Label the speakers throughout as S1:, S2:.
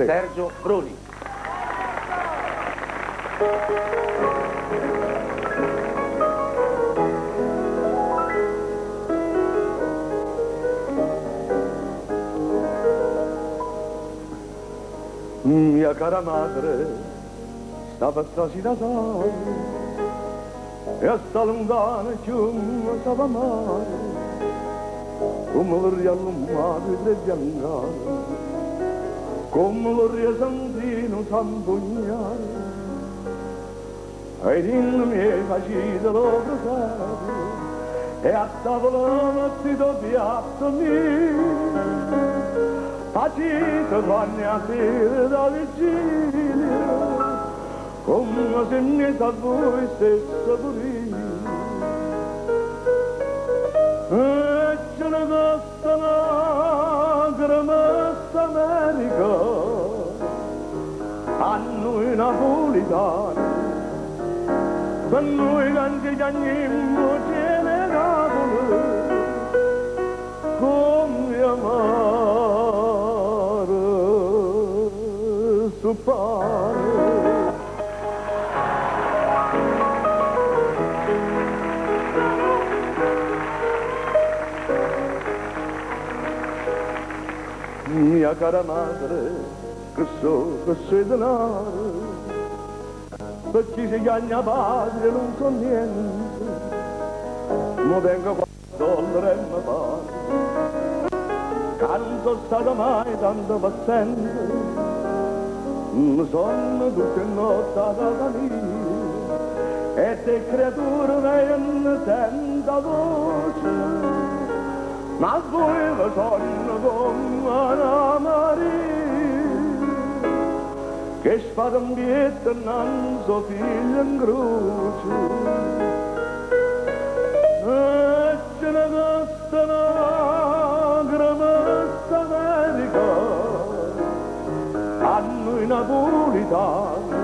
S1: Sergio Bruni.
S2: Mia cara madre stava quasi da sole e a sta lontana ciumma stava male come vorrei allumare le biancare come vorrei sentire un sampugnare e in miei facito lo crosare e a tavola mettito piatto mio facito panni a sera da vigilia, come se mi sa voi stesso pure. E ce ne costa una cremassa America, a noi napolitani, per noi canti gli animo tiene Napoli, come amare. Mia cara madre, che sei denaro, per chi si chiama padre non so niente, ma vengo qua dollari e mi pare, canto stato mai tanto paziente, mi sono tutte notte ad avanire e te creature non sento voce, ma voi vi sono come una Maria che spada un bietto non so figlio in croce e ce ne costa una gramassa America a noi napolitani,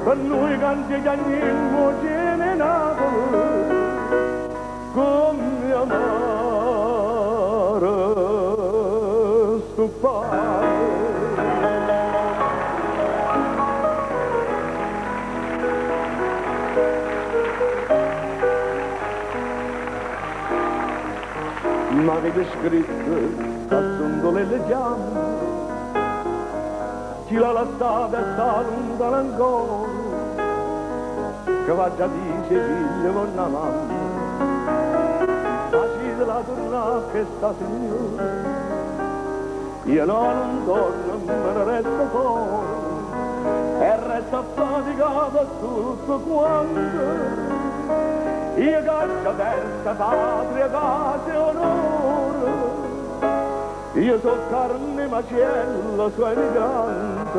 S2: per noi canti gli anni in Napoli, come amare sto padre. Ma avete scritto a sondole le fiamme chi la lasciava e sta lontana ancora, che va già dice figlio con la mamma, facite la tornare che sta signora, io non torno, me ne resto fuori, e resto affaticato a tutto quanto, io caccia terza patria, casa e onore, io so carne macello, so emigrante,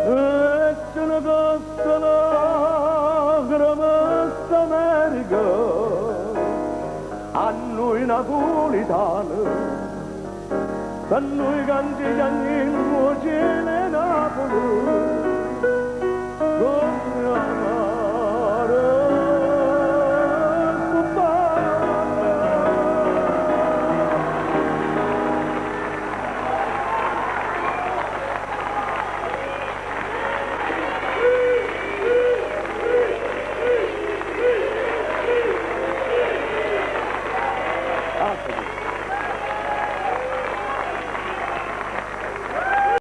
S2: e ce ne costa una gramassa America, a noi napolitani, per noi canti gli anni in Napoli,